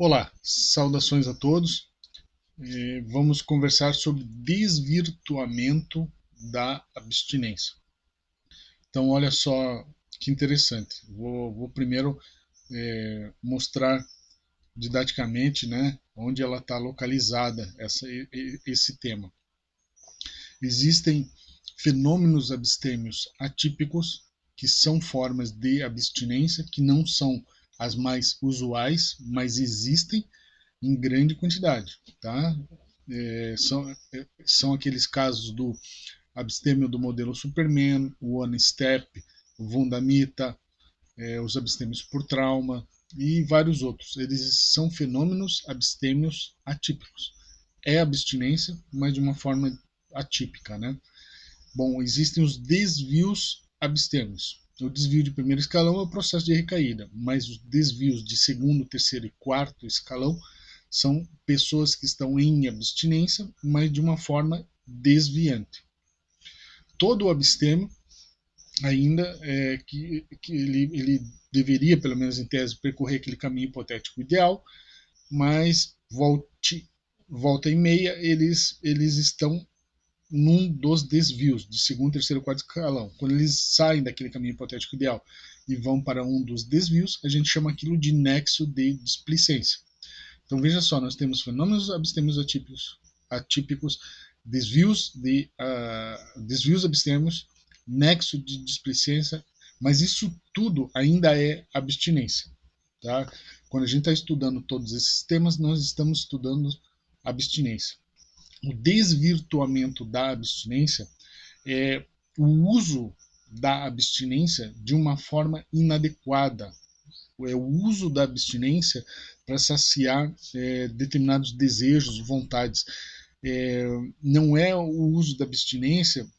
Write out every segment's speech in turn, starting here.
Olá, saudações a todos. Vamos conversar sobre desvirtuamento da abstinência. Então, olha só que interessante. Vou primeiro mostrar didaticamente, né, onde ela está localizada, esse tema. Existem fenômenos abstêmios atípicos, que são formas de abstinência, que não são as mais usuais, mas existem em grande quantidade, tá? São aqueles casos do abstêmio do modelo Superman, o One Step, o Vundamita, os abstêmios por trauma e vários outros. Eles são fenômenos abstêmios atípicos. É abstinência, mas de uma forma atípica, né? Bom, existem os desvios abstêmios. O desvio de primeiro escalão é o processo de recaída, mas os desvios de segundo, terceiro e quarto escalão são pessoas que estão em abstinência, mas de uma forma desviante. Todo o abstêmio ainda que ele deveria, pelo menos em tese, percorrer aquele caminho hipotético ideal, mas volta e meia eles estão num dos desvios de segundo, terceiro, quarto escalão. Quando eles saem daquele caminho hipotético ideal e vão para um dos desvios, a gente chama aquilo de nexo de displicência. Então veja só, nós temos fenômenos abstêmios atípicos, desvios abstêmios, nexo de displicência, mas isso tudo ainda é abstinência. Tá? Quando a gente está estudando todos esses temas, nós estamos estudando abstinência. O desvirtuamento da abstinência é o uso da abstinência de uma forma inadequada. É o uso da abstinência para saciar determinados desejos, vontades. Não é o uso da abstinência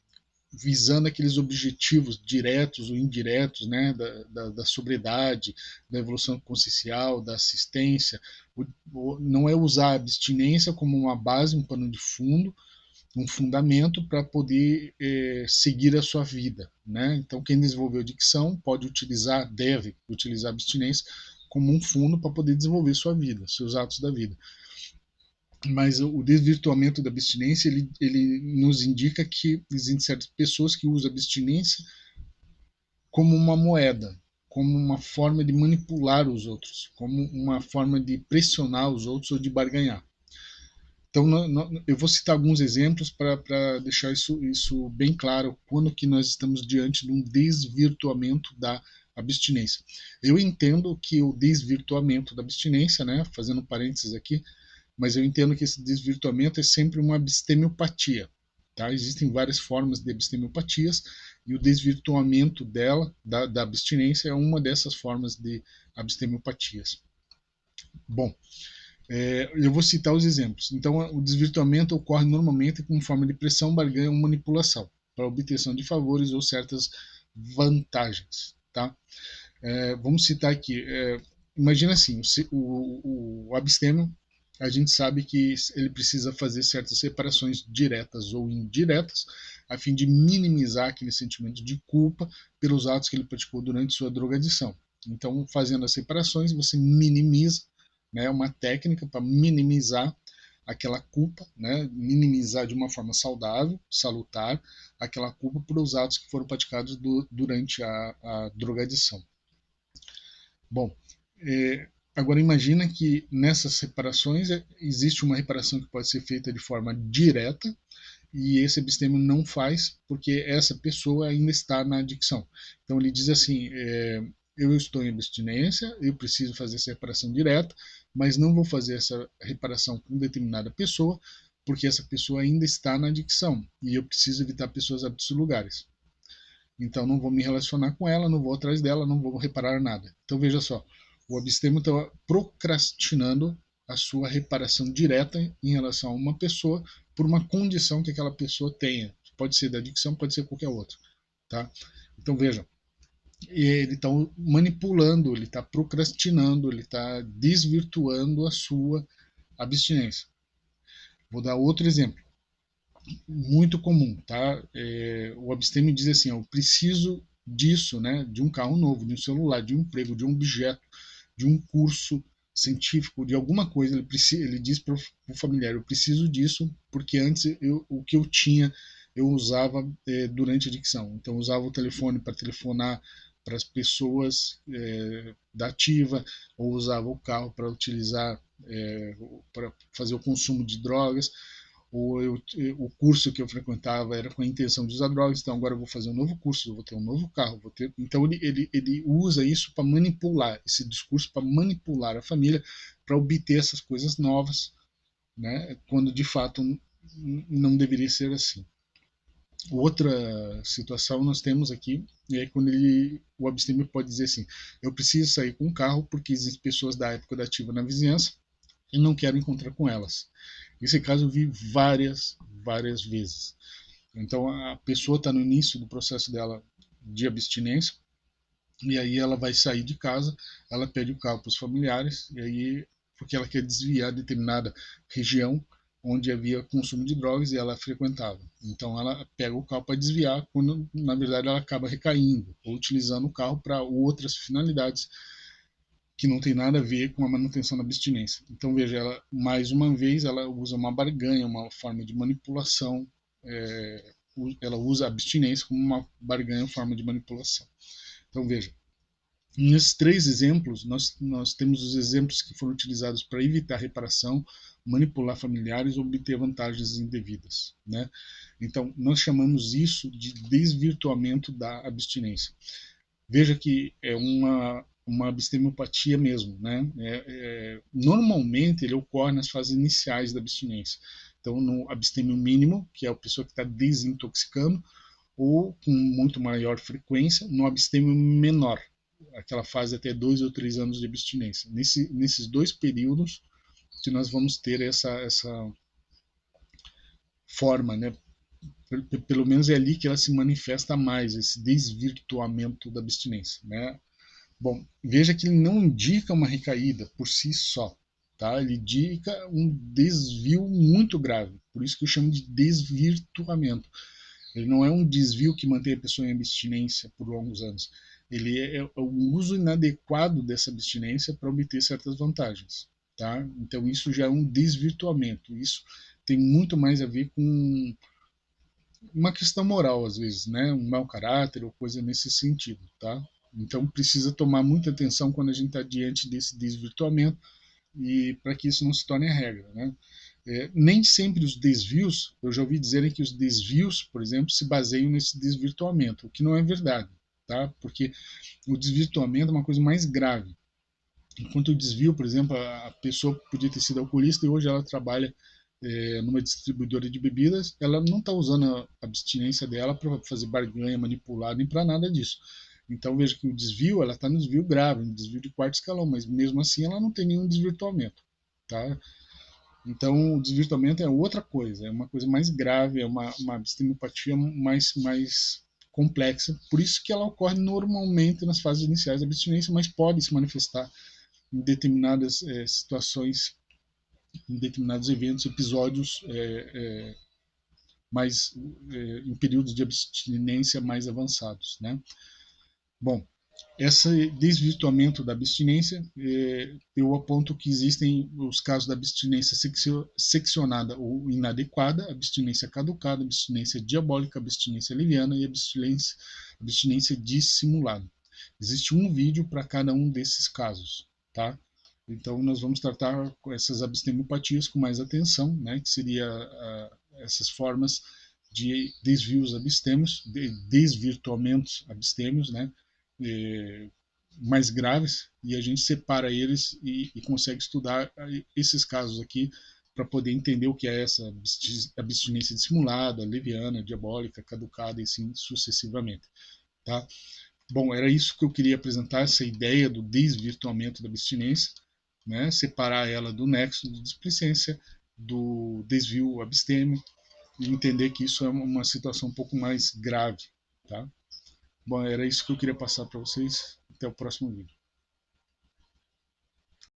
visando aqueles objetivos diretos ou indiretos, né, da sobriedade, da evolução consciencial, da assistência. Não é usar a abstinência como uma base, um pano de fundo, um fundamento para poder seguir a sua vida, né? Então, quem desenvolveu dicção pode utilizar, deve utilizar a abstinência como um fundo para poder desenvolver sua vida, seus atos da vida. Mas o desvirtuamento da abstinência ele nos indica que existem certas pessoas que usam a abstinência como uma moeda, como uma forma de manipular os outros, como uma forma de pressionar os outros ou de barganhar. Então, eu vou citar alguns exemplos para deixar isso bem claro, quando que nós estamos diante de um desvirtuamento da abstinência. Eu entendo que o desvirtuamento da abstinência, né, fazendo parênteses aqui, mas eu entendo que esse desvirtuamento é sempre uma abstemiopatia. Tá? Existem várias formas de abstemiopatias e o desvirtuamento da abstinência, é uma dessas formas de abstemiopatias. Bom, eu vou citar os exemplos. Então, o desvirtuamento ocorre normalmente como forma de pressão, barganha ou manipulação para obtenção de favores ou certas vantagens. Tá? Vamos citar aqui. Imagina assim, o abstêmio, a gente sabe que ele precisa fazer certas separações diretas ou indiretas, a fim de minimizar aquele sentimento de culpa pelos atos que ele praticou durante sua drogadição. Então, fazendo as separações, você minimiza, né, uma técnica para minimizar aquela culpa, né, minimizar de uma forma saudável, salutar, aquela culpa por os atos que foram praticados durante a drogadição. Bom, agora imagina que nessas reparações existe uma reparação que pode ser feita de forma direta e esse abstêmio não faz porque essa pessoa ainda está na adicção. Então ele diz assim, eu estou em abstinência, eu preciso fazer essa reparação direta, mas não vou fazer essa reparação com determinada pessoa porque essa pessoa ainda está na adicção e eu preciso evitar pessoas hábitos e lugares. Então não vou me relacionar com ela, não vou atrás dela, não vou reparar nada. Então veja só, o abstêmio está procrastinando a sua reparação direta em relação a uma pessoa por uma condição que aquela pessoa tenha. Pode ser da adicção, pode ser qualquer outra. Tá? Então veja, ele está manipulando, ele está procrastinando, ele está desvirtuando a sua abstinência. Vou dar outro exemplo muito comum, tá? O abstêmio diz assim, eu preciso disso, né? De um carro novo, de um celular, de um emprego, de um objeto, de um curso, científico de alguma coisa, ele diz para o familiar, eu preciso disso porque antes o que eu tinha eu usava durante a dicção. Então eu usava o telefone para telefonar para as pessoas da ativa, ou usava o carro para utilizar, para fazer o consumo de drogas, ou o curso que eu frequentava era com a intenção de usar drogas, então agora eu vou fazer um novo curso, eu vou ter um novo carro, vou ter... Então ele usa isso para manipular, esse discurso para manipular a família, para obter essas coisas novas, né? Quando de fato não deveria ser assim. Outra situação nós temos aqui é quando o abstêmio pode dizer assim: eu preciso sair com o carro porque existem pessoas da época da ativa na vizinhança e não quero encontrar com elas. Esse caso eu vi várias vezes. Então a pessoa está no início do processo dela de abstinência e aí ela vai sair de casa, ela pede o carro para os familiares e aí porque ela quer desviar de determinada região onde havia consumo de drogas e ela frequentava. Então ela pega o carro para desviar, quando na verdade ela acaba recaindo ou utilizando o carro para outras finalidades que não tem nada a ver com a manutenção da abstinência. Então veja, ela mais uma vez ela usa uma barganha, uma forma de manipulação, ela usa a abstinência como uma barganha, forma de manipulação. Então veja, nesses três exemplos, nós temos os exemplos que foram utilizados para evitar reparação, manipular familiares ou obter vantagens indevidas, né? Então, nós chamamos isso de desvirtuamento da abstinência. Veja que é uma abstemiopatia mesmo, né? Normalmente ele ocorre nas fases iniciais da abstinência. Então, no abstêmio mínimo, que é a pessoa que está desintoxicando, ou com muito maior frequência no abstêmio menor, aquela fase até 2 ou 3 anos de abstinência. Nesses dois períodos que nós vamos ter essa forma, né? Pelo menos é ali que ela se manifesta mais, esse desvirtuamento da abstinência, né? Bom, veja que ele não indica uma recaída por si só, tá? Ele indica um desvio muito grave, por isso que eu chamo de desvirtuamento. Ele não é um desvio que mantém a pessoa em abstinência por longos anos. Ele é o uso inadequado dessa abstinência para obter certas vantagens, tá? Então isso já é um desvirtuamento. Isso tem muito mais a ver com uma questão moral, às vezes, né? Um mau caráter ou coisa nesse sentido, tá? Então precisa tomar muita atenção quando a gente está diante desse desvirtuamento e para que isso não se torne a regra, né? Nem sempre os desvios, eu já ouvi dizerem que os desvios, por exemplo, se baseiam nesse desvirtuamento, o que não é verdade, tá? Porque o desvirtuamento é uma coisa mais grave. Enquanto o desvio, por exemplo, a pessoa podia ter sido alcoolista e hoje ela trabalha numa distribuidora de bebidas, ela não está usando a abstinência dela para fazer barganha, manipular, nem para nada disso. Então veja que o desvio, ela está no desvio grave, no desvio de quarto escalão, mas mesmo assim ela não tem nenhum desvirtuamento, tá? Então o desvirtuamento é outra coisa, é uma coisa mais grave, é uma abstemiopatia mais complexa, por isso que ela ocorre normalmente nas fases iniciais da abstinência, mas pode se manifestar em determinadas situações, em determinados eventos, episódios mais em períodos de abstinência mais avançados, né? Bom, esse desvirtuamento da abstinência, eu aponto que existem os casos da abstinência seccionada ou inadequada, abstinência caducada, abstinência diabólica, abstinência leviana e abstinência dissimulada. Existe um vídeo para cada um desses casos, tá? Então nós vamos tratar essas abstemiopatias com mais atenção, né? Que seria essas formas de desvios abstêmios, de desvirtuamentos abstêmios, né? Mais graves, e a gente separa eles e consegue estudar esses casos aqui para poder entender o que é essa abstinência dissimulada, leviana, diabólica, caducada e assim sucessivamente, tá? Bom, era isso que eu queria apresentar, essa ideia do desvirtuamento da abstinência, né? Separar ela do nexo de displicência, do desvio abstêmio e entender que isso é uma situação um pouco mais grave, tá? Bom, era isso que eu queria passar para vocês. Até o próximo vídeo.